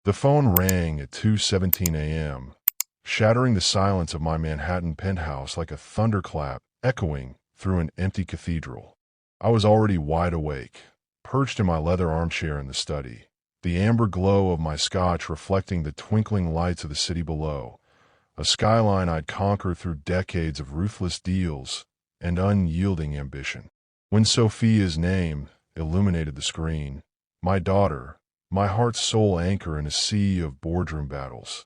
The phone rang at 2:17 a.m., shattering the silence of my Manhattan penthouse like a thunderclap echoing through an empty cathedral. I was already wide awake, perched in my leather armchair in the study, the amber glow of my scotch reflecting the twinkling lights of the city below, a skyline I'd conquered through decades of ruthless deals and unyielding ambition. When Sophia's name illuminated the screen, my daughter, my heart's sole anchor in a sea of boardroom battles,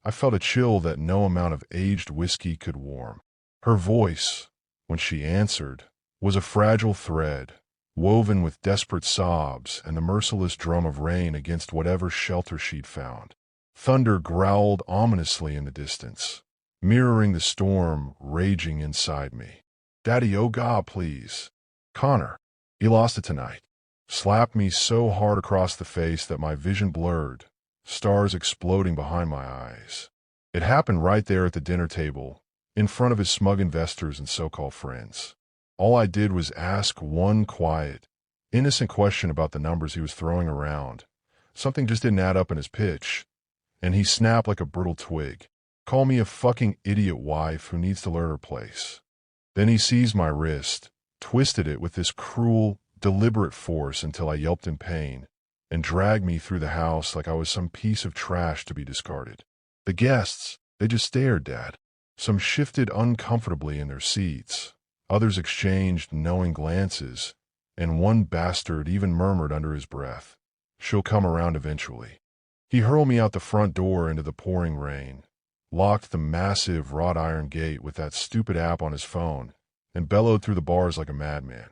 I felt a chill that no amount of aged whiskey could warm. Her voice, when she answered, was a fragile thread, woven with desperate sobs and the merciless drum of rain against whatever shelter she'd found. Thunder growled ominously in the distance, mirroring the storm raging inside me. "Daddy, oh God, please. Connor, you lost it tonight." Slapped me so hard across the face that my vision blurred, stars exploding behind my eyes. It happened right there at the dinner table, in front of his smug investors and so-called friends. All I did was ask one quiet, innocent question about the numbers he was throwing around. Something just didn't add up in his pitch, and he snapped like a brittle twig. "Call me a fucking idiot wife who needs to learn her place." Then he seized my wrist, twisted it with this cruel, deliberate force until I yelped in pain, and dragged me through the house like I was some piece of trash to be discarded. The guests, they just stared, Dad. Some shifted uncomfortably in their seats, others exchanged knowing glances, and one bastard even murmured under his breath, "She'll come around eventually." He hurled me out the front door into the pouring rain, locked the massive wrought iron gate with that stupid app on his phone, and bellowed through the bars like a madman.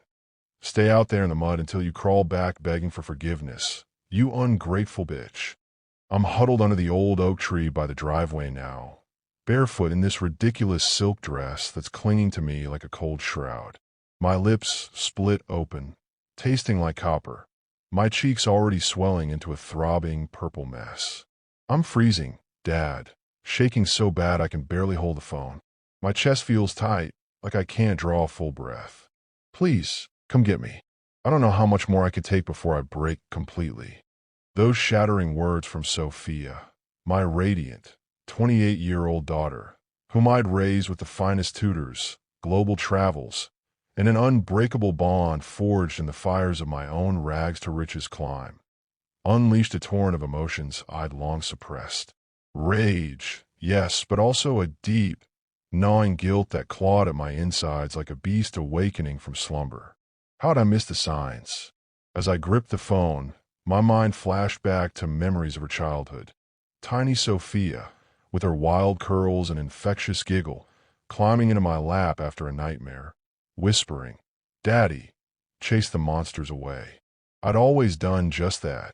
"Stay out there in the mud until you crawl back begging for forgiveness, you ungrateful bitch." I'm huddled under the old oak tree by the driveway now, barefoot in this ridiculous silk dress that's clinging to me like a cold shroud. My lips split open, tasting like copper, my cheeks already swelling into a throbbing purple mess. I'm freezing, Dad, shaking so bad I can barely hold the phone. My chest feels tight, like I can't draw a full breath. "Please, come get me. I don't know how much more I could take before I break completely." Those shattering words from Sophia, my radiant, 28-year-old daughter, whom I'd raised with the finest tutors, global travels, and an unbreakable bond forged in the fires of my own rags-to-riches climb, unleashed a torrent of emotions I'd long suppressed. Rage, yes, but also a deep, gnawing guilt that clawed at my insides like a beast awakening from slumber. How'd I miss the signs? As I gripped the phone, my mind flashed back to memories of her childhood. Tiny Sophia, with her wild curls and infectious giggle, climbing into my lap after a nightmare, whispering, "Daddy, chase the monsters away." I'd always done just that,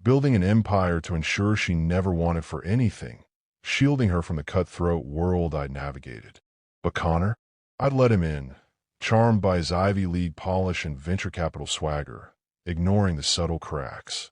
building an empire to ensure she never wanted for anything, shielding her from the cutthroat world I'd navigated. But Connor? I'd let him in, charmed by his Ivy League polish and venture capital swagger, ignoring the subtle cracks.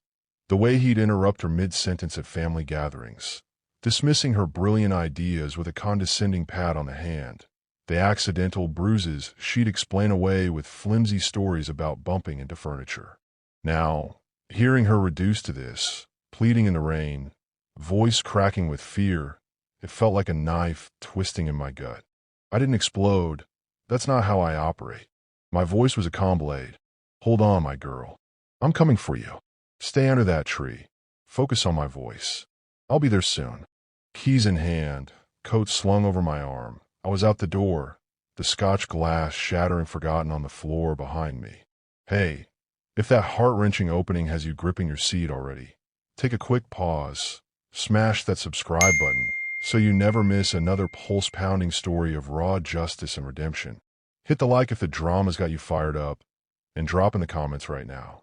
The way he'd interrupt her mid-sentence at family gatherings, dismissing her brilliant ideas with a condescending pat on the hand, the accidental bruises she'd explain away with flimsy stories about bumping into furniture. Now, hearing her reduced to this, pleading in the rain, voice cracking with fear, it felt like a knife twisting in my gut. I didn't explode. That's not how I operate. My voice was a calm blade. "Hold on, my girl. I'm coming for you. Stay under that tree. Focus on my voice. I'll be there soon." Keys in hand, coat slung over my arm, I was out the door, the scotch glass shattering forgotten on the floor behind me. Hey, if that heart-wrenching opening has you gripping your seat already, take a quick pause, smash that subscribe button so you never miss another pulse-pounding story of raw justice and redemption. Hit the like if the drama's got you fired up, and drop in the comments right now.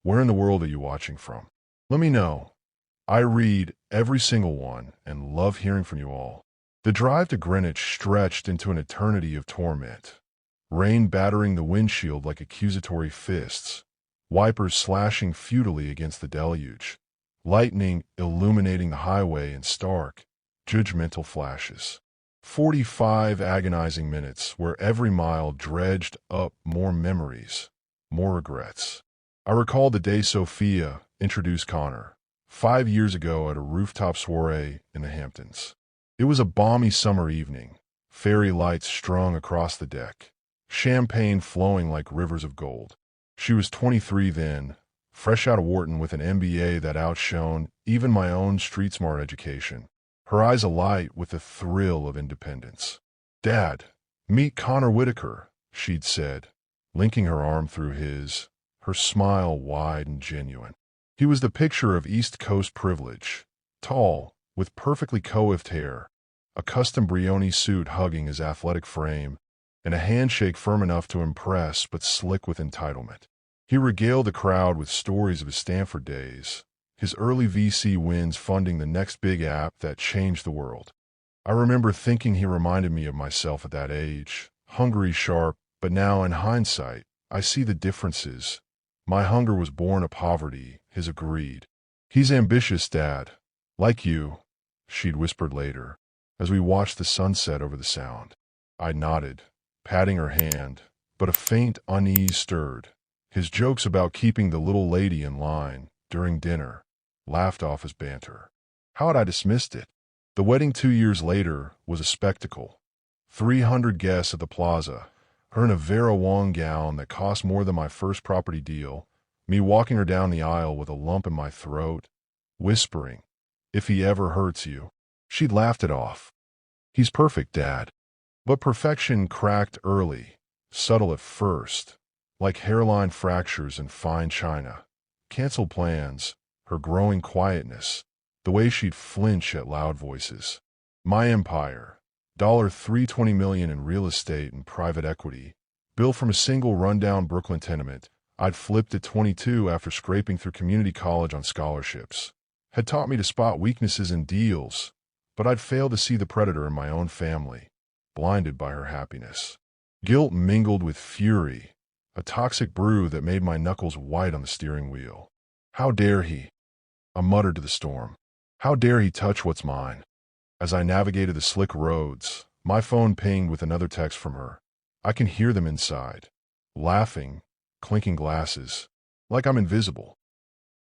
Where in the world are you watching from? Let me know. I read every single one and love hearing from you all. The drive to Greenwich stretched into an eternity of torment. Rain battering the windshield like accusatory fists, wipers slashing futilely against the deluge, lightning illuminating the highway in stark, judgmental flashes. 45 agonizing minutes where every mile dredged up more memories, more regrets. I recalled the day Sophia introduced Connor, 5 years ago at a rooftop soiree in the Hamptons. It was a balmy summer evening, fairy lights strung across the deck, champagne flowing like rivers of gold. She was 23 then, fresh out of Wharton with an MBA that outshone even my own street-smart education, her eyes alight with the thrill of independence. "Dad, meet Connor Whitaker," she'd said, linking her arm through his, her smile wide and genuine. He was the picture of East Coast privilege, tall, with perfectly coiffed hair, a custom Brioni suit hugging his athletic frame, and a handshake firm enough to impress but slick with entitlement. He regaled the crowd with stories of his Stanford days, his early VC wins funding the next big app that changed the world. I remember thinking he reminded me of myself at that age, hungry, sharp, but now in hindsight, I see the differences. My hunger was born of poverty, his agreed. "He's ambitious, Dad. Like you," she'd whispered later, as we watched the sunset over the Sound. I nodded, patting her hand, but a faint unease stirred. His jokes about keeping the little lady in line during dinner laughed off as banter. How had I dismissed it? The wedding 2 years later was a spectacle. 300 guests at the plaza, her in a Vera Wang gown that cost more than my first property deal, me walking her down the aisle with a lump in my throat, whispering, "If he ever hurts you." She'd laughed it off. "He's perfect, Dad." But perfection cracked early, subtle at first, like hairline fractures in fine china. Canceled plans, her growing quietness, the way she'd flinch at loud voices. My empire, $320 million in real estate and private equity, built from a single rundown Brooklyn tenement I'd flipped at 22 after scraping through community college on scholarships, had taught me to spot weaknesses in deals, but I'd failed to see the predator in my own family, blinded by her happiness. Guilt mingled with fury, a toxic brew that made my knuckles white on the steering wheel. "How dare he?" I muttered to the storm. "How dare he touch what's mine?" As I navigated the slick roads, my phone pinged with another text from her. I can hear them inside, laughing, clinking glasses, like I'm invisible.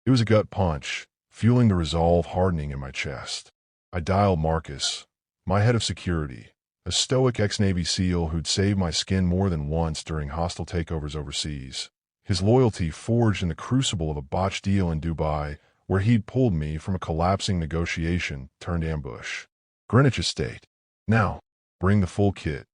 It was a gut punch, fueling the resolve hardening in my chest. I dialed Marcus, my head of security, a stoic ex-Navy SEAL who'd saved my skin more than once during hostile takeovers overseas. His loyalty forged in the crucible of a botched deal in Dubai, where he'd pulled me from a collapsing negotiation turned ambush. "Greenwich Estate. Now, bring the full kit.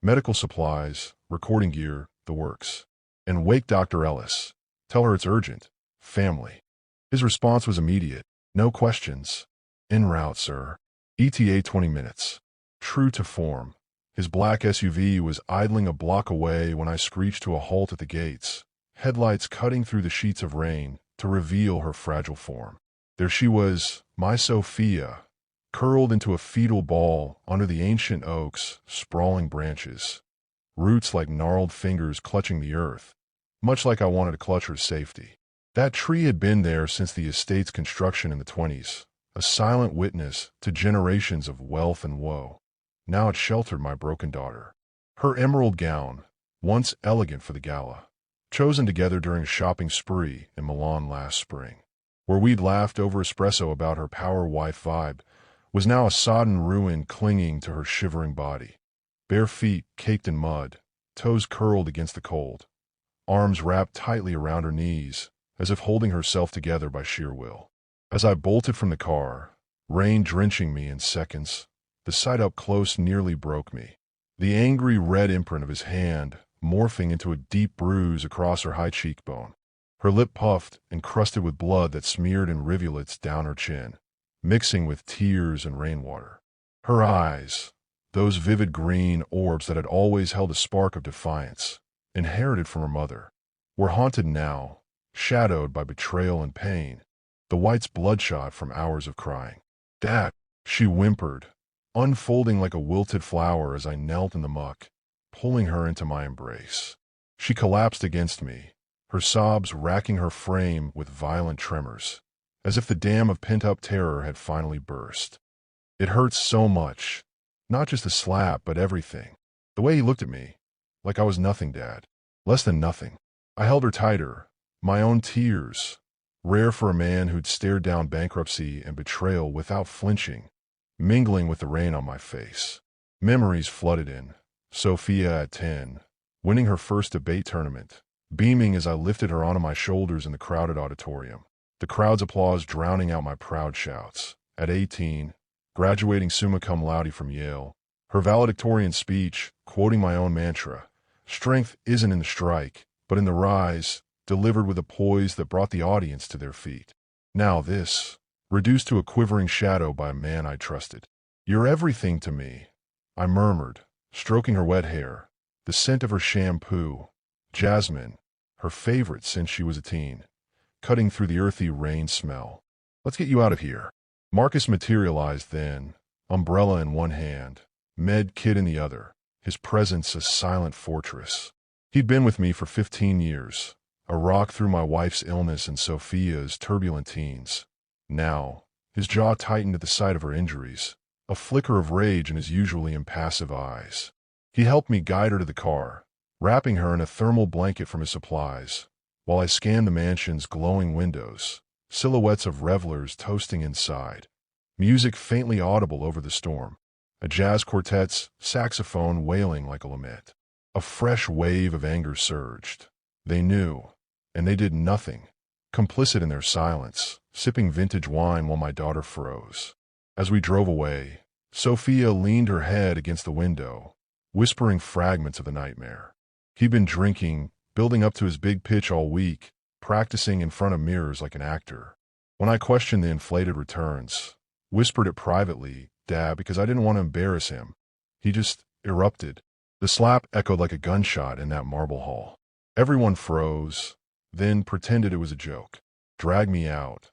Medical supplies, recording gear, the works. And wake Dr. Ellis. Tell her it's urgent. Family." His response was immediate. "No questions. En route, sir. ETA 20 minutes. True to form, his black SUV was idling a block away when I screeched to a halt at the gates, headlights cutting through the sheets of rain to reveal her fragile form. There she was, my Sophia, curled into a fetal ball under the ancient oak's sprawling branches, roots like gnarled fingers clutching the earth, much like I wanted to clutch her safety. That tree had been there since the estate's construction in the 20s, a silent witness to generations of wealth and woe. Now it sheltered my broken daughter. Her emerald gown, once elegant for the gala, chosen together during a shopping spree in Milan last spring, where we'd laughed over espresso about her power wife vibe, was now a sodden ruin clinging to her shivering body. Bare feet caked in mud, toes curled against the cold, arms wrapped tightly around her knees, as if holding herself together by sheer will. As I bolted from the car, rain drenching me in seconds, the sight up close nearly broke me. The angry red imprint of his hand morphing into a deep bruise across her high cheekbone. Her lip puffed and crusted with blood that smeared in rivulets down her chin, mixing with tears and rainwater. Her eyes, those vivid green orbs that had always held a spark of defiance, inherited from her mother, were haunted now, shadowed by betrayal and pain, the whites bloodshot from hours of crying. "Dad," she whimpered, unfolding like a wilted flower as I knelt in the muck, pulling her into my embrace. She collapsed against me, her sobs racking her frame with violent tremors, as if the dam of pent-up terror had finally burst. It hurt so much, not just the slap, but everything. The way he looked at me, like I was nothing, Dad, less than nothing. I held her tighter, my own tears, rare for a man who'd stared down bankruptcy and betrayal without flinching, mingling with the rain on my face. Memories flooded in. Sophia at 10, winning her first debate tournament, beaming as I lifted her onto my shoulders in the crowded auditorium, the crowd's applause drowning out my proud shouts. At 18, graduating summa cum laude from Yale, her valedictorian speech, quoting my own mantra, "Strength isn't in the strike, but in the rise," delivered with a poise that brought the audience to their feet. Now this, reduced to a quivering shadow by a man I trusted. "You're everything to me," I murmured, stroking her wet hair, the scent of her shampoo, jasmine, her favorite since she was a teen, cutting through the earthy rain smell. "Let's get you out of here." Marcus materialized then, umbrella in one hand, med kit in the other, his presence a silent fortress. He'd been with me for 15 years, a rock through my wife's illness and Sophia's turbulent teens. Now, his jaw tightened at the sight of her injuries, a flicker of rage in his usually impassive eyes. He helped me guide her to the car, wrapping her in a thermal blanket from his supplies, while I scanned the mansion's glowing windows, silhouettes of revelers toasting inside, music faintly audible over the storm, a jazz quartet's saxophone wailing like a lament. A fresh wave of anger surged. They knew, and they did nothing, complicit in their silence, sipping vintage wine while my daughter froze. As we drove away, Sophia leaned her head against the window, whispering fragments of the nightmare. He'd been drinking, building up to his big pitch all week, practicing in front of mirrors like an actor. When I questioned the inflated returns, whispered it privately, "Dad," because I didn't want to embarrass him, he just erupted. The slap echoed like a gunshot in that marble hall. Everyone froze, then pretended it was a joke. Dragged me out.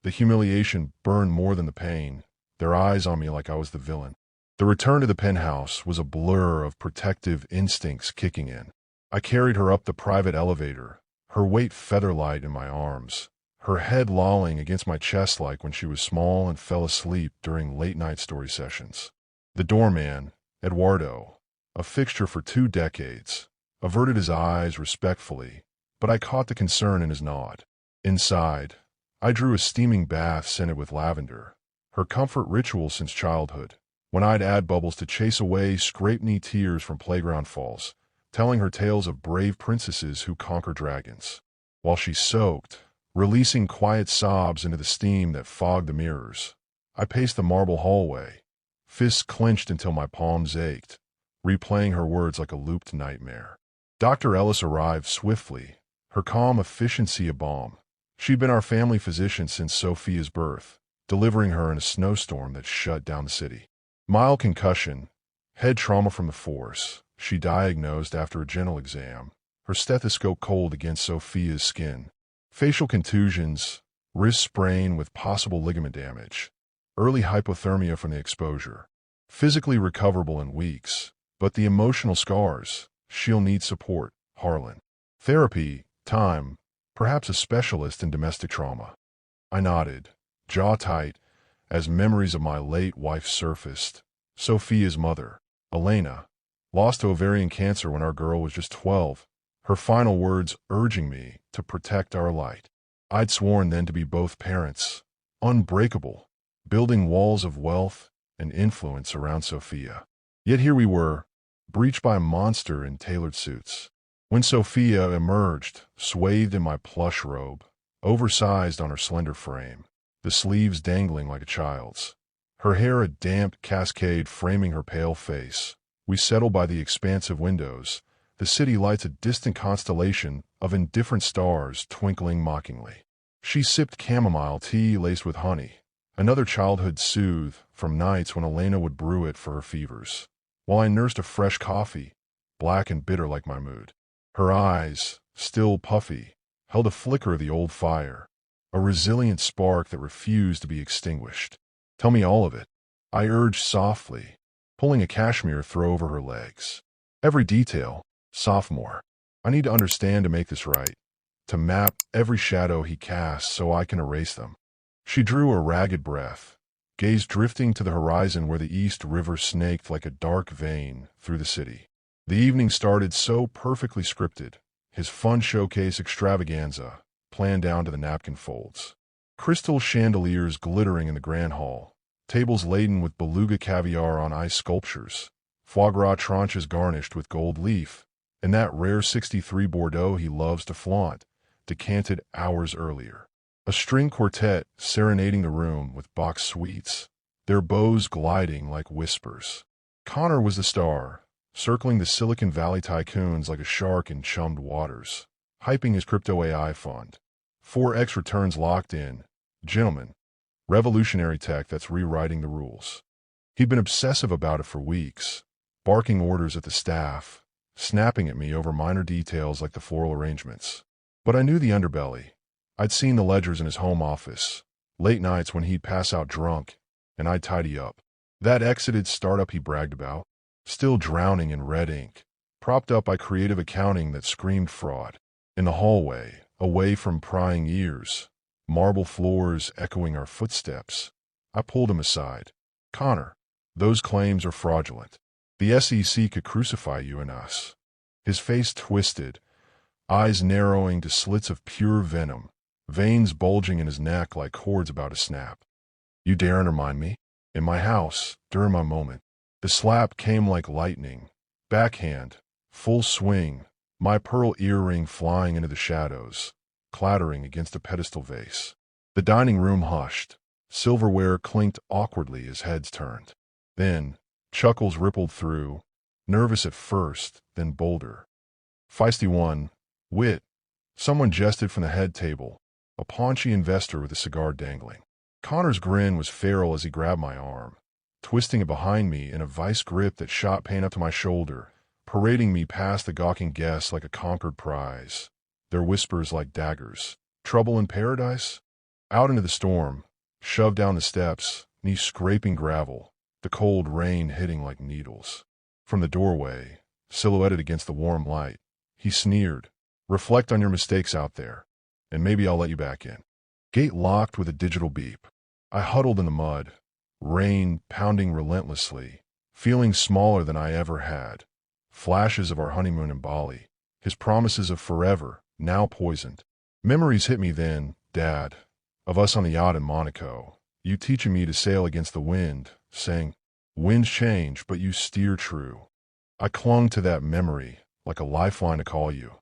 The humiliation burned more than the pain, their eyes on me like I was the villain. The return to the penthouse was a blur of protective instincts kicking in. I carried her up the private elevator, her weight feather-light in my arms, her head lolling against my chest like when she was small and fell asleep during late-night story sessions. The doorman, Eduardo, a fixture for 2 decades, averted his eyes respectfully, but I caught the concern in his nod. Inside, I drew a steaming bath scented with lavender, her comfort ritual since childhood, when I'd add bubbles to chase away scrape-knee tears from playground falls, telling her tales of brave princesses who conquer dragons. While she soaked, releasing quiet sobs into the steam that fogged the mirrors, I paced the marble hallway, fists clenched until my palms ached, replaying her words like a looped nightmare. Dr. Ellis arrived swiftly, her calm efficiency a balm. She'd been our family physician since Sophia's birth, delivering her in a snowstorm that shut down the city. Mild concussion, head trauma from the force, she diagnosed after a gentle exam, her stethoscope cold against Sophia's skin. Facial contusions, wrist sprain with possible ligament damage, early hypothermia from the exposure. Physically recoverable in weeks, but the emotional scars, she'll need support, Harlan. Therapy, time, perhaps a specialist in domestic trauma. I nodded, jaw tight, as memories of my late wife surfaced. Sophia's mother, Elena, lost to ovarian cancer when our girl was just 12, her final words urging me to protect our light. I'd sworn then to be both parents, unbreakable, building walls of wealth and influence around Sophia. Yet here we were, breached by a monster in tailored suits. When Sophia emerged, swathed in my plush robe, oversized on her slender frame, the sleeves dangling like a child's, her hair a damp cascade framing her pale face, we settled by the expansive windows, the city lights a distant constellation of indifferent stars twinkling mockingly. She sipped chamomile tea laced with honey, another childhood soothe from nights when Elena would brew it for her fevers, while I nursed a fresh coffee, black and bitter like my mood. Her eyes, still puffy, held a flicker of the old fire, a resilient spark that refused to be extinguished. "Tell me all of it," I urged softly, pulling a cashmere throw over her legs. "Every detail, sophomore. I need to understand to make this right, to map every shadow he casts so I can erase them." She drew a ragged breath, gaze drifting to the horizon where the East River snaked like a dark vein through the city. The evening started so perfectly scripted, his fun showcase extravaganza, planned down to the napkin folds. Crystal chandeliers glittering in the grand hall, tables laden with beluga caviar on ice sculptures, foie gras tranches garnished with gold leaf, and that rare 63 Bordeaux he loves to flaunt, decanted hours earlier. A string quartet serenading the room with box sweets, their bows gliding like whispers. Connor was the star, circling the Silicon Valley tycoons like a shark in chummed waters, hyping his crypto AI fund. 4x returns locked in. Gentlemen, revolutionary tech that's rewriting the rules. He'd been obsessive about it for weeks, barking orders at the staff, snapping at me over minor details like the floral arrangements. But I knew the underbelly. I'd seen the ledgers in his home office, late nights when he'd pass out drunk, and I'd tidy up. That exited startup he bragged about, still drowning in red ink, propped up by creative accounting that screamed fraud. In the hallway, away from prying ears, marble floors echoing our footsteps, I pulled him aside. Connor, those claims are fraudulent. The SEC could crucify you and us. His face twisted, eyes narrowing to slits of pure venom, veins bulging in his neck like cords about to snap. You dare undermine me? In my house, during my moment. The slap came like lightning. Backhand, full swing, my pearl earring flying into the shadows, clattering against a pedestal vase. The dining room hushed. Silverware clinked awkwardly as heads turned. Then, chuckles rippled through, nervous at first, then bolder. Feisty one, wit. Someone jested from the head table, a paunchy investor with a cigar dangling. Connor's grin was feral as he grabbed my arm, twisting it behind me in a vice grip that shot pain up to my shoulder, parading me past the gawking guests like a conquered prize, their whispers like daggers. Trouble in paradise? Out into the storm, shoved down the steps, knees scraping gravel, the cold rain hitting like needles. From the doorway, silhouetted against the warm light, he sneered, reflect on your mistakes out there, and maybe I'll let you back in. Gate locked with a digital beep. I huddled in the mud, rain pounding relentlessly, feeling smaller than I ever had. Flashes of our honeymoon in Bali, his promises of forever, now poisoned. Memories hit me then, Dad, of us on the yacht in Monaco, you teaching me to sail against the wind, saying, winds change, but you steer true. I clung to that memory like a lifeline to call you,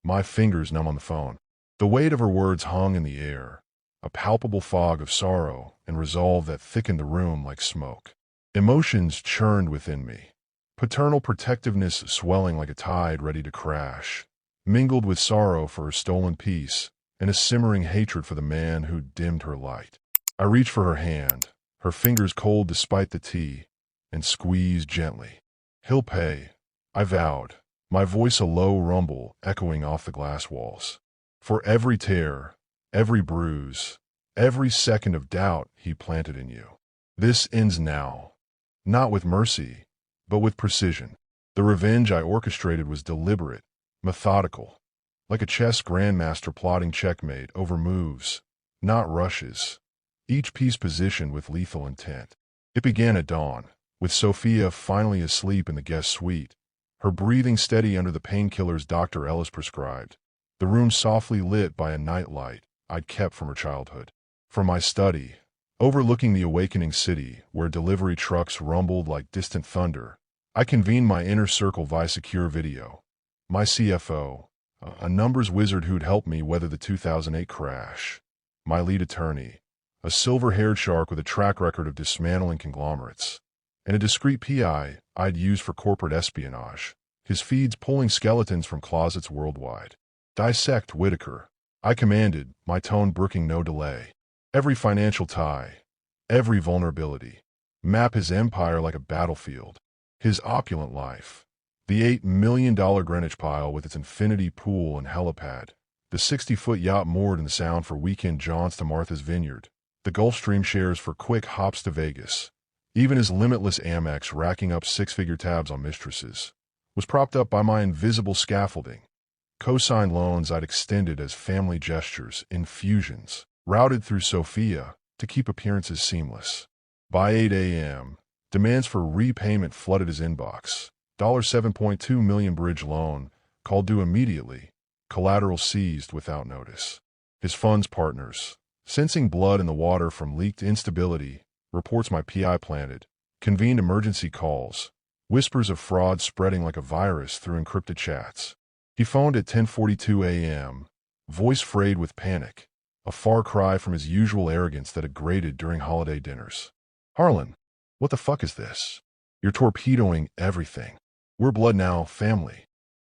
my fingers numb on the phone. The weight of her words hung in the air, a palpable fog of sorrow and resolve that thickened the room like smoke. Emotions churned within me, paternal protectiveness swelling like a tide ready to crash, mingled with sorrow for her stolen peace and a simmering hatred for the man who dimmed her light. I reached for her hand, her fingers cold despite the tea, and squeezed gently. He'll pay, I vowed, my voice a low rumble echoing off the glass walls. For every tear, every bruise, every second of doubt he planted in you. This ends now, not with mercy, but with precision. The revenge I orchestrated was deliberate, methodical, like a chess grandmaster plotting checkmate over moves, not rushes, each piece positioned with lethal intent. It began at dawn, with Sophia finally asleep in the guest suite, her breathing steady under the painkillers Dr. Ellis prescribed, the room softly lit by a nightlight I'd kept from her childhood. From my study, overlooking the awakening city where delivery trucks rumbled like distant thunder, I convened my inner circle via secure video. My CFO, a numbers wizard who'd helped me weather the 2008 crash. My lead attorney, a silver-haired shark with a track record of dismantling conglomerates. And a discreet PI I'd used for corporate espionage, his feeds pulling skeletons from closets worldwide. Dissect Whitaker, I commanded, my tone brooking no delay. Every financial tie, every vulnerability. Map his empire like a battlefield. His opulent life. The $8 million Greenwich pile with its infinity pool and helipad. The 60-foot yacht moored in the Sound for weekend jaunts to Martha's Vineyard. The Gulfstream shares for quick hops to Vegas. Even his limitless Amex racking up six-figure tabs on mistresses was propped up by my invisible scaffolding. Co-signed loans I'd extended as family gestures, infusions, routed through Sophia to keep appearances seamless. By 8 a.m., demands for repayment flooded his inbox. $7.2 million bridge loan, called due immediately, collateral seized without notice. his funds partners. Sensing blood in the water from leaked instability, reports my PI planted, convened emergency calls, whispers of fraud spreading like a virus through encrypted chats. He phoned at 10:42 a.m., voice frayed with panic, a far cry from his usual arrogance that had grated during holiday dinners. Harlan, what the fuck is this? You're torpedoing everything. We're blood now, family.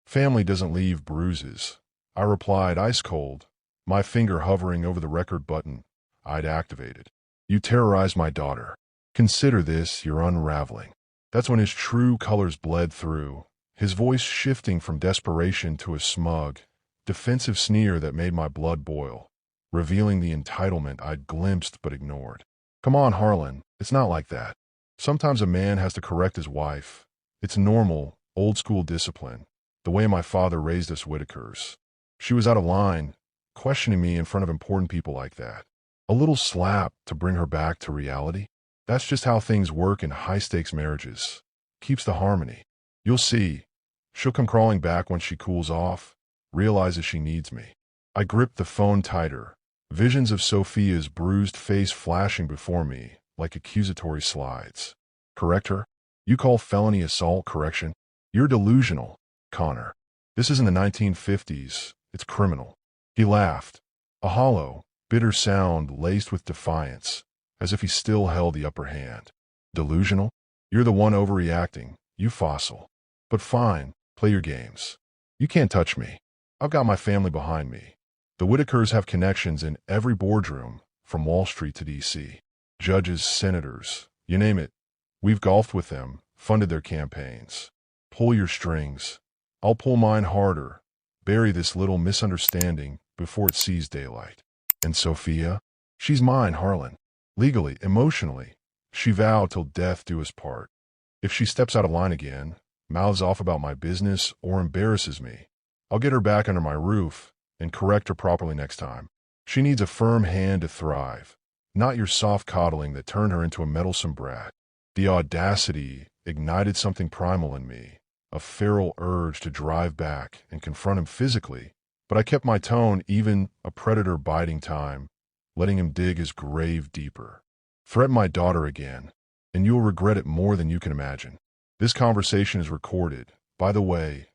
Family doesn't leave bruises. I replied ice cold, my finger hovering over the record button I'd activated. You terrorized my daughter. Consider this your unraveling. That's when his true colors bled through, his voice shifting from desperation to a smug, defensive sneer that made my blood boil, revealing the entitlement I'd glimpsed but ignored. Come on, Harlan, it's not like that. Sometimes a man has to correct his wife. It's normal, old-school discipline, the way my father raised us Whitakers. She was out of line, questioning me in front of important people like that. A little slap to bring her back to reality. That's just how things work in high-stakes marriages. Keeps the harmony. You'll see. She'll come crawling back when she cools off, realizes she needs me. I gripped the phone tighter, visions of Sophia's bruised face flashing before me like accusatory slides. Correct her? You call felony assault correction? You're delusional, Connor. This isn't the 1950s. It's criminal. He laughed, a hollow, bitter sound laced with defiance, as if he still held the upper hand. Delusional? You're the one overreacting, you fossil. But fine, play your games. You can't touch me. I've got my family behind me. The Whitakers have connections in every boardroom, from Wall Street to D.C. Judges, senators, you name it. We've golfed with them, funded their campaigns. Pull your strings. I'll pull mine harder. Bury this little misunderstanding before it sees daylight. And Sophia? She's mine, Harlan. Legally, emotionally. She vowed till death do us part. If she steps out of line again, mouths off about my business, or embarrasses me, I'll get her back under my roof and correct her properly next time. She needs a firm hand to thrive, not your soft coddling that turned her into a meddlesome brat. The audacity ignited something primal in me, a feral urge to drive back and confront him physically, but I kept my tone even a predator biding time, letting him dig his grave deeper. Threaten my daughter again, and you'll regret it more than you can imagine. This conversation is recorded, by the way.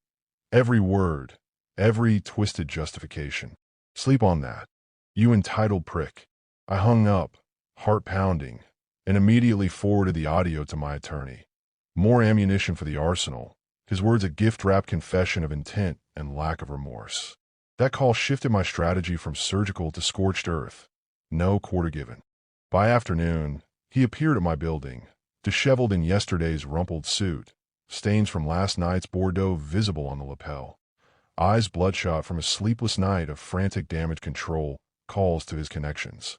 Every word, every twisted justification. Sleep on that. You entitled prick. I hung up, heart pounding, and immediately forwarded the audio to my attorney. More ammunition for the arsenal. His words a gift-wrapped confession of intent and lack of remorse. That call shifted my strategy from surgical to scorched earth. No quarter given. By afternoon, he appeared at my building, disheveled in yesterday's rumpled suit, stains from last night's Bordeaux visible on the lapel, eyes bloodshot from a sleepless night of frantic damage control calls to his connections.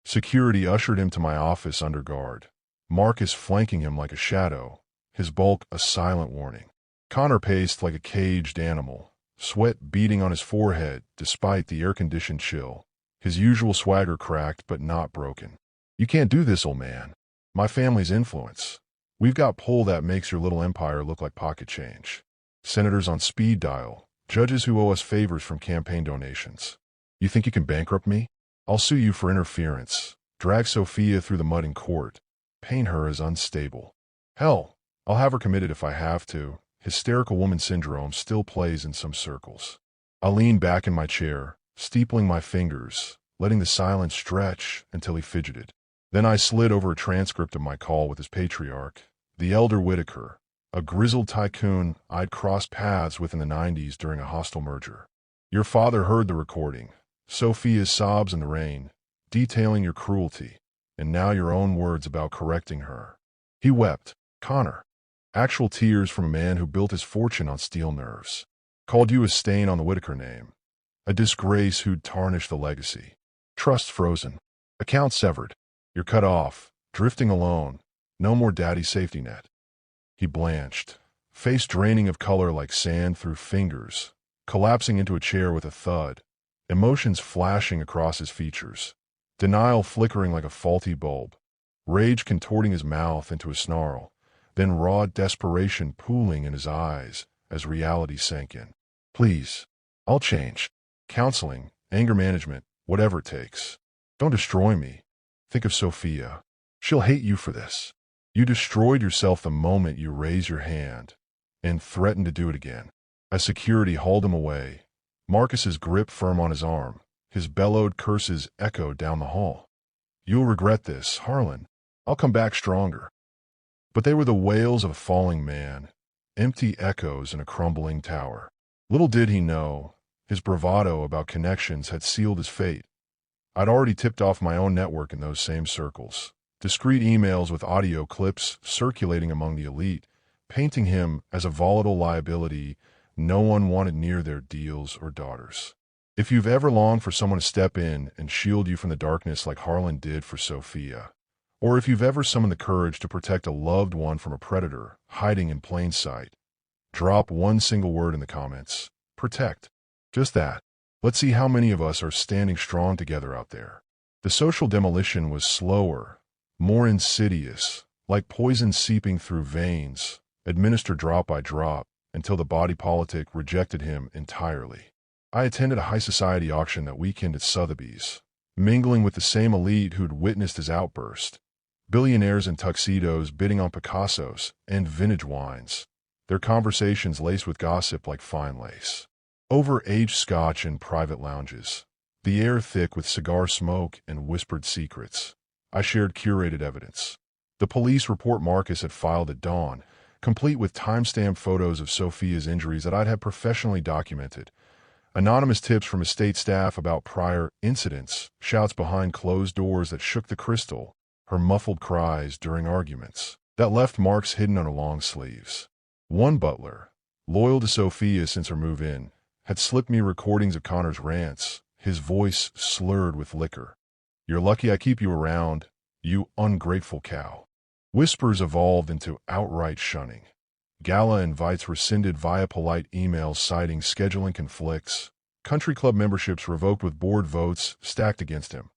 Security ushered him to my office under guard, Marcus flanking him like a shadow, his bulk a silent warning. Connor paced like a caged animal, sweat beading on his forehead despite the air-conditioned chill, his usual swagger cracked but not broken. You can't do this, old man. My family's influence. We've got pull that makes your little empire look like pocket change. Senators on speed dial, judges who owe us favors from campaign donations. You think you can bankrupt me? I'll sue you for interference, drag Sophia through the mud in court, paint her as unstable. Hell, I'll have her committed if I have to. Hysterical woman syndrome still plays in some circles. I leaned back in my chair, steepling my fingers, letting the silence stretch until he fidgeted. Then I slid over a transcript of my call with his patriarch, the elder Whitaker, a grizzled tycoon I'd crossed paths with in the 90s during a hostile merger. Your father heard the recording, Sophia's sobs in the rain, detailing your cruelty, and now your own words about correcting her. He wept, Connor. Actual tears from a man who built his fortune on steel nerves. Called you a stain on the Whitaker name. A disgrace who'd tarnish the legacy. Trust frozen. Account severed. You're cut off, drifting alone. No more daddy's safety net. He blanched, face draining of color like sand through fingers, collapsing into a chair with a thud, emotions flashing across his features, denial flickering like a faulty bulb, rage contorting his mouth into a snarl, then raw desperation pooling in his eyes as reality sank in. Please, I'll change. Counseling, anger management, Whatever it takes. Don't destroy me. Think of Sophia. She'll hate you for this. You destroyed yourself the moment you raised your hand and threatened to do it again. As security hauled him away, Marcus's grip firm on his arm, his bellowed curses echoed down the hall. You'll regret this, Harlan. I'll come back stronger. But they were the wails of a falling man, empty echoes in a crumbling tower. Little did he know, his bravado about connections had sealed his fate. I'd already tipped off my own network in those same circles. Discreet emails with audio clips circulating among the elite, painting him as a volatile liability no one wanted near their deals or daughters. If you've ever longed for someone to step in and shield you from the darkness like Harlan did for Sophia, or if you've ever summoned the courage to protect a loved one from a predator hiding in plain sight, drop one single word in the comments. Protect. Just that. Let's see how many of us are standing strong together out there. The social demolition was slower, more insidious, like poison seeping through veins, administered drop by drop, until the body politic rejected him entirely. I attended a high society auction that weekend at Sotheby's, mingling with the same elite who'd witnessed his outburst. Billionaires in tuxedos bidding on Picassos and vintage wines, their conversations laced with gossip like fine lace. Over aged scotch in private lounges, the air thick with cigar smoke and whispered secrets. I shared curated evidence. The police report Marcus had filed at dawn, complete with timestamp photos of Sophia's injuries that I'd had professionally documented. Anonymous tips from estate staff about prior incidents, shouts behind closed doors that shook the crystal, her muffled cries during arguments that left marks hidden on her long sleeves. One butler, loyal to Sophia since her move-in, had slipped me recordings of Connor's rants, his voice slurred with liquor. You're lucky I keep you around, you ungrateful cow. Whispers evolved into outright shunning. Gala invites rescinded via polite emails citing scheduling conflicts, country club memberships revoked with board votes stacked against him,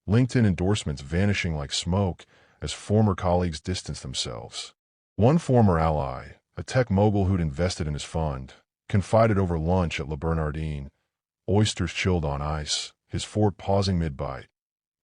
LinkedIn endorsements vanishing like smoke as former colleagues distanced themselves. One former ally, a tech mogul who'd invested in his fund, confided over lunch at Le Bernardin, oysters chilled on ice, his fork pausing mid-bite.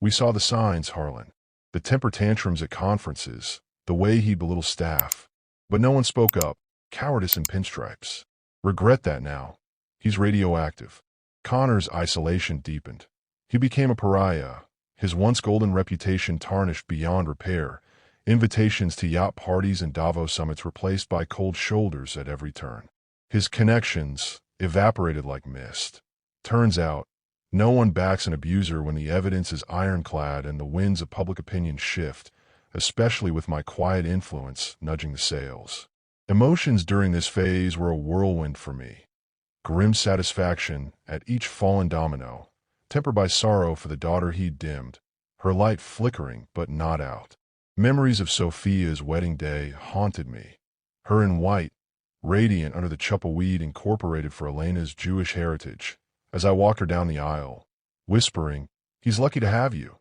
We saw the signs, Harlan. The temper tantrums at conferences, the way he'd belittle staff. But no one spoke up. Cowardice in pinstripes. Regret that now. He's radioactive. Connor's isolation deepened. He became a pariah, his once golden reputation tarnished beyond repair, invitations to yacht parties and Davos summits replaced by cold shoulders at every turn. His connections evaporated like mist. Turns out, no one backs an abuser when the evidence is ironclad and the winds of public opinion shift, especially with my quiet influence nudging the sails. Emotions during this phase were a whirlwind for me. Grim satisfaction at each fallen domino, tempered by sorrow for the daughter he'd dimmed, her light flickering but not out. Memories of Sophia's wedding day haunted me. Her in white, radiant under the chuppah-weed incorporated for Elena's Jewish heritage, as I walked her down the aisle, whispering, "He's lucky to have you.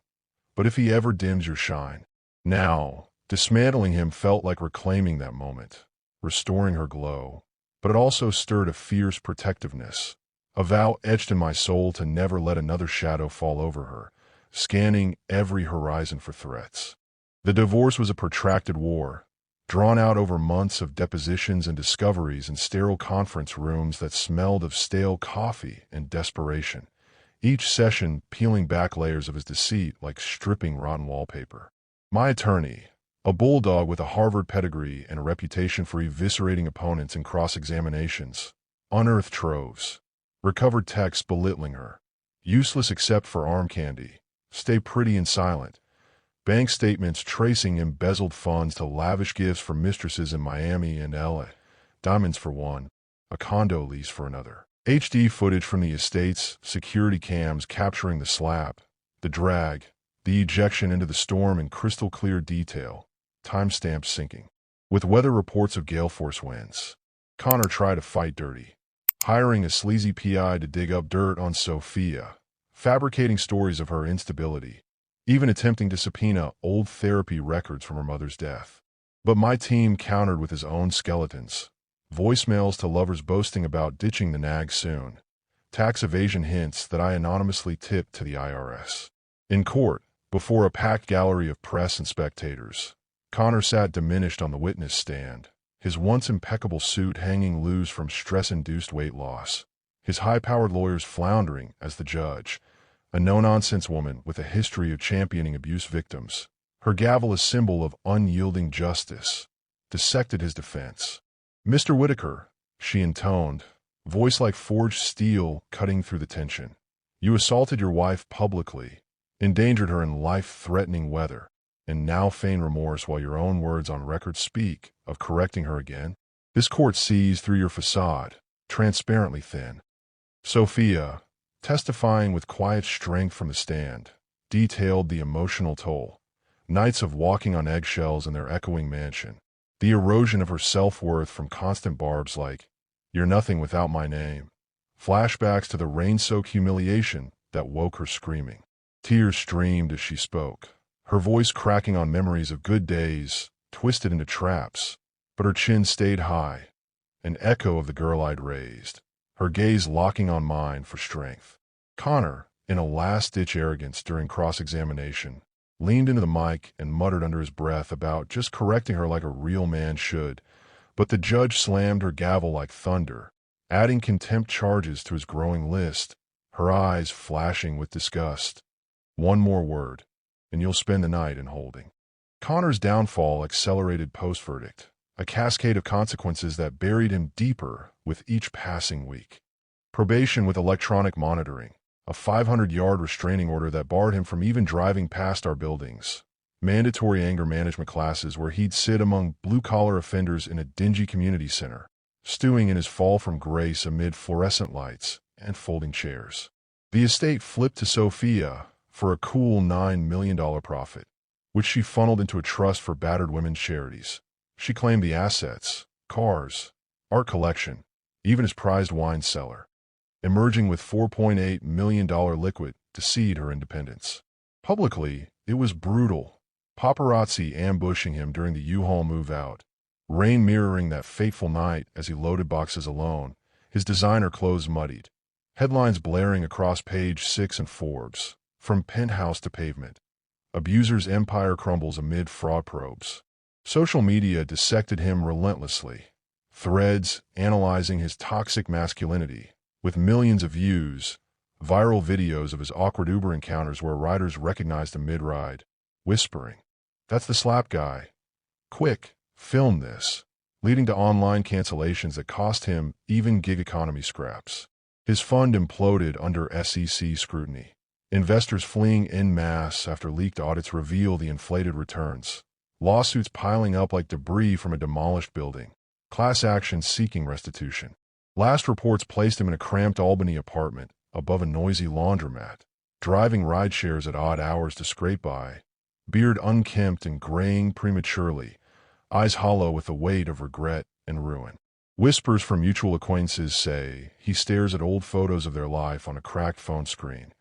But if he ever dims your shine." Now, dismantling him felt like reclaiming that moment, restoring her glow, but it also stirred a fierce protectiveness, a vow etched in my soul to never let another shadow fall over her, scanning every horizon for threats. The divorce was a protracted war, drawn out over months of depositions and discoveries in sterile conference rooms that smelled of stale coffee and desperation, each session peeling back layers of his deceit like stripping rotten wallpaper. My attorney, a bulldog with a Harvard pedigree and a reputation for eviscerating opponents in cross-examinations, unearthed troves, recovered texts belittling her, useless except for arm candy, stay pretty and silent, bank statements tracing embezzled funds to lavish gifts for mistresses in Miami and LA, diamonds for one, a condo lease for another. HD footage from the estate's security cams capturing the slap, the drag, the ejection into the storm in crystal clear detail, timestamps syncing. With weather reports of gale force winds, Connor tried to fight dirty, hiring a sleazy PI to dig up dirt on Sophia, fabricating stories of her instability, even attempting to subpoena old therapy records from her mother's death. But my team countered with his own skeletons, voicemails to lovers boasting about ditching the nag soon, tax evasion hints that I anonymously tipped to the IRS. In court, before a packed gallery of press and spectators, Connor sat diminished on the witness stand, his once impeccable suit hanging loose from stress-induced weight loss, his high-powered lawyers floundering as the judge, a no-nonsense woman with a history of championing abuse victims. Her gavel, a symbol of unyielding justice, dissected his defense. "Mr. Whitaker," she intoned, voice like forged steel cutting through the tension. "You assaulted your wife publicly, endangered her in life-threatening weather, and now feign remorse while your own words on record speak of correcting her again. This court sees through your facade, transparently thin." Sophia, testifying with quiet strength from the stand, detailed the emotional toll. Nights of walking on eggshells in their echoing mansion. The erosion of her self-worth from constant barbs like, "You're nothing without my name." Flashbacks to the rain-soaked humiliation that woke her screaming. Tears streamed as she spoke, her voice cracking on memories of good days, twisted into traps, but her chin stayed high, an echo of the girl I'd raised, her gaze locking on mine for strength. Connor, in a last-ditch arrogance during cross-examination, leaned into the mic and muttered under his breath about just correcting her like a real man should, but the judge slammed her gavel like thunder, adding contempt charges to his growing list, her eyes flashing with disgust. "One more word, and you'll spend the night in holding." Connor's downfall accelerated post-verdict, a cascade of consequences that buried him deeper with each passing week. Probation with electronic monitoring, a 500-yard restraining order that barred him from even driving past our buildings, mandatory anger management classes where he'd sit among blue-collar offenders in a dingy community center, stewing in his fall from grace amid fluorescent lights and folding chairs. The estate flipped to Sophia for a cool $9 million profit, which she funneled into a trust for battered women's charities. She claimed the assets, cars, art collection, even his prized wine cellar, emerging with $4.8 million liquid to cede her independence. Publicly, it was brutal. Paparazzi ambushing him during the U-Haul move-out, rain mirroring that fateful night as he loaded boxes alone, his designer clothes muddied, headlines blaring across page 6 in Forbes, from penthouse to pavement. Abuser's empire crumbles amid fraud probes. Social media dissected him relentlessly, threads analyzing his toxic masculinity, with millions of views, viral videos of his awkward Uber encounters where riders recognized him mid-ride, whispering, "That's the slap guy. Quick, film this," leading to online cancellations that cost him even gig economy scraps. His fund imploded under SEC scrutiny. Investors fleeing en masse after leaked audits reveal the inflated returns. Lawsuits piling up like debris from a demolished building. Class actions seeking restitution. Last reports placed him in a cramped Albany apartment above a noisy laundromat, driving ride shares at odd hours to scrape by, beard unkempt and graying prematurely, eyes hollow with the weight of regret and ruin. Whispers from mutual acquaintances say he stares at old photos of their life on a cracked phone screen,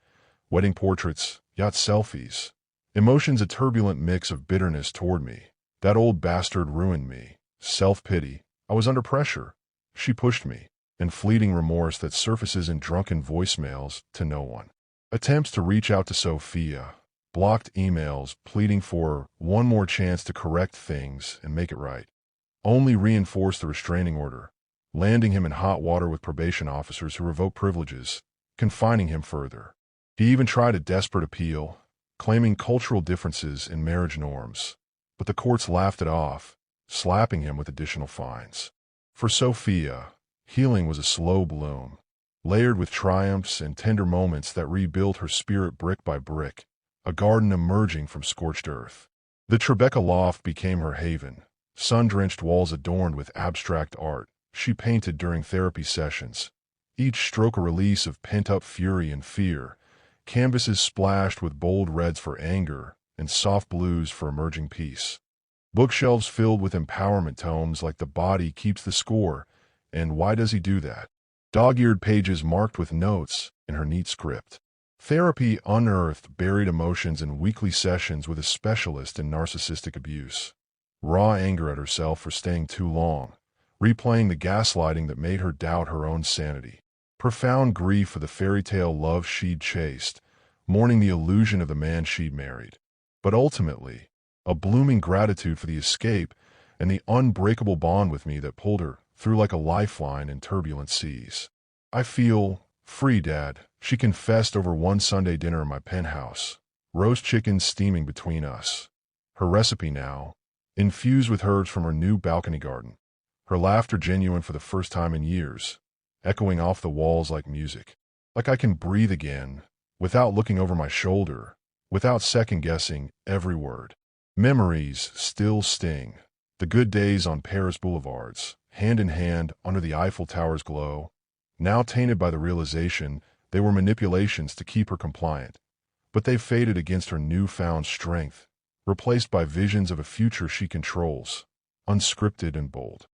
wedding portraits, yacht selfies, emotions a turbulent mix of bitterness toward me. That old bastard ruined me. Self-pity. I was under pressure. She pushed me. And fleeting remorse that surfaces in drunken voicemails to no one. Attempts to reach out to Sophia, blocked emails pleading for one more chance to correct things and make it right, only reinforced the restraining order, landing him in hot water with probation officers who revoke privileges, confining him further. He even tried a desperate appeal, claiming cultural differences in marriage norms, but the courts laughed it off, slapping him with additional fines. For Sophia, healing was a slow bloom, layered with triumphs and tender moments that rebuilt her spirit brick by brick, a garden emerging from scorched earth. The Tribeca loft became her haven, sun-drenched walls adorned with abstract art she painted during therapy sessions, each stroke a release of pent-up fury and fear, canvases splashed with bold reds for anger and soft blues for emerging peace. Bookshelves filled with empowerment tomes like The Body Keeps the Score, and Why Does He Do That? Dog-eared pages marked with notes in her neat script. Therapy unearthed buried emotions in weekly sessions with a specialist in narcissistic abuse. Raw anger at herself for staying too long, replaying the gaslighting that made her doubt her own sanity. profound grief for the fairy tale love she'd chased, mourning the illusion of the man she'd married. But ultimately, a blooming gratitude for the escape and the unbreakable bond with me that pulled her through like a lifeline in turbulent seas. I feel free, Dad, she confessed over one Sunday dinner in my penthouse, roast chicken steaming between us. Her recipe now, infused with herbs from her new balcony garden. Her laughter genuine for the first time in years, echoing off the walls like music. Like I can breathe again, without looking over my shoulder, without second-guessing every word. Memories still sting. The good days on Paris boulevards, hand in hand under the Eiffel Tower's glow, now tainted by the realization they were manipulations to keep her compliant. But they faded against her newfound strength, replaced by visions of a future she controls, unscripted and bold.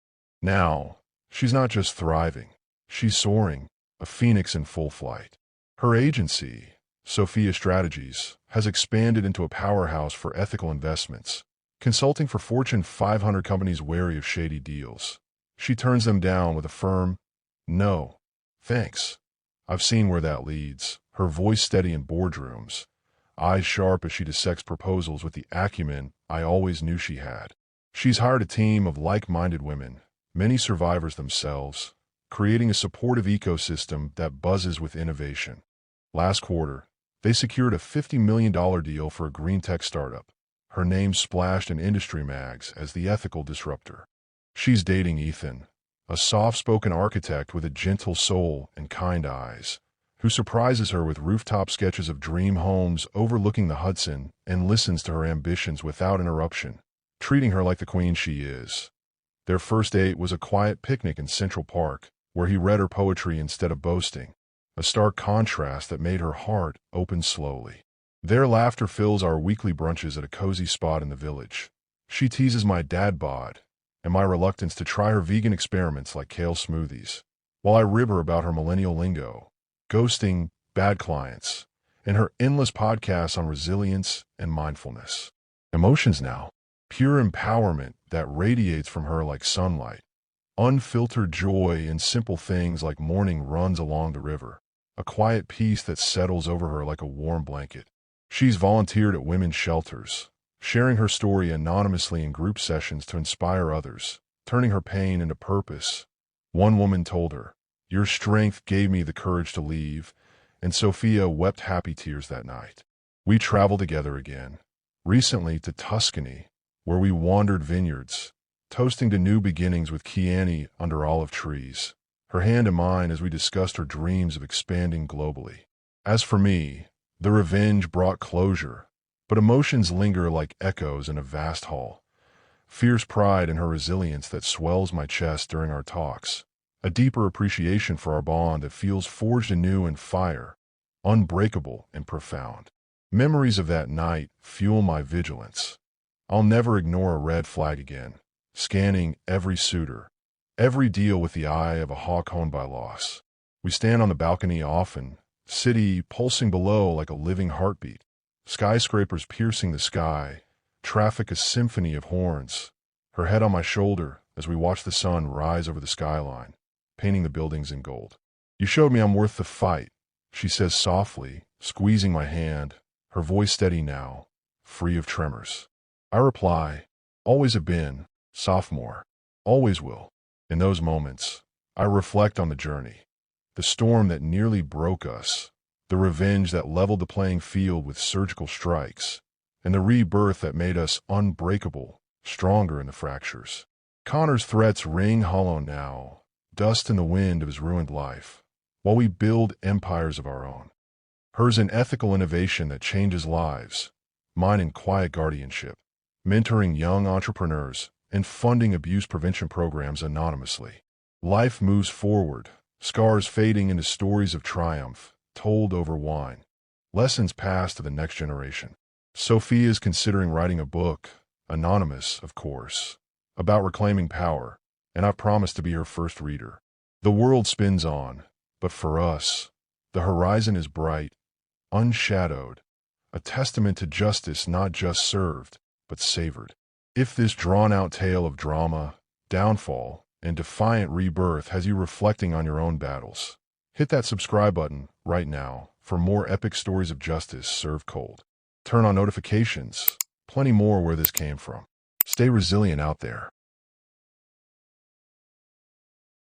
Now, she's not just thriving, she's soaring, a phoenix in full flight. Her agency, Sophia Strategies, has expanded into a powerhouse for ethical investments, consulting for Fortune 500 companies wary of shady deals. She turns them down with a firm, "No, thanks." I've seen where that leads, her voice steady in boardrooms, eyes sharp as she dissects proposals with the acumen I always knew she had. She's hired a team of like-minded women, many survivors themselves, creating a supportive ecosystem that buzzes with innovation. Last quarter, they secured a $50 million deal for a green tech startup. Her name splashed in industry mags as the ethical disruptor. She's dating Ethan, a soft-spoken architect with a gentle soul and kind eyes, who surprises her with rooftop sketches of dream homes overlooking the Hudson and listens to her ambitions without interruption, treating her like the queen she is. Their first date was a quiet picnic in Central Park, where he read her poetry instead of boasting, a stark contrast that made her heart open slowly. Their laughter fills our weekly brunches at a cozy spot in the village. She teases my dad bod and my reluctance to try her vegan experiments like kale smoothies, while I rib her about her millennial lingo, ghosting, bad clients, and her endless podcasts on resilience and mindfulness. Emotions now, pure empowerment that radiates from her like sunlight, unfiltered joy in simple things like morning runs along the river, a quiet peace that settles over her like a warm blanket. She's volunteered at women's shelters, sharing her story anonymously in group sessions to inspire others, turning her pain into purpose. One woman told her, "Your strength gave me the courage to leave," and Sophia wept happy tears that night. We traveled together again, recently to Tuscany, where we wandered vineyards, toasting to new beginnings with Chianti under olive trees, her hand in mine as we discussed her dreams of expanding globally. As for me, the revenge brought closure, but emotions linger like echoes in a vast hall. Fierce pride in her resilience that swells my chest during our talks, a deeper appreciation for our bond that feels forged anew in fire, unbreakable and profound. Memories of that night fuel my vigilance. I'll never ignore a red flag again, scanning every suitor, every deal with the eye of a hawk honed by loss. We stand on the balcony often, city pulsing below like a living heartbeat, skyscrapers piercing the sky, traffic a symphony of horns, her head on my shoulder as we watch the sun rise over the skyline, painting the buildings in gold. "You showed me I'm worth the fight," she says softly, squeezing my hand, her voice steady now, free of tremors. I reply, "Always have been, sophomore, always will." In those moments, I reflect on the journey, the storm that nearly broke us, the revenge that leveled the playing field with surgical strikes, and the rebirth that made us unbreakable, stronger in the fractures. Connor's threats ring hollow now, dust in the wind of his ruined life, while we build empires of our own. Hers in ethical innovation that changes lives, mine in quiet guardianship, mentoring young entrepreneurs and funding abuse prevention programs anonymously. Life moves forward, scars fading into stories of triumph, told over wine. Lessons passed to the next generation. Sophia is considering writing a book, anonymous, of course, about reclaiming power, and I've promised to be her first reader. The world spins on, but for us, the horizon is bright, unshadowed, a testament to justice not just served, but savored. If this drawn-out tale of drama, downfall, and defiant rebirth has you reflecting on your own battles, Hit that subscribe button right now for more epic stories of justice served cold. Turn on notifications. Plenty more where this came from. Stay resilient out there.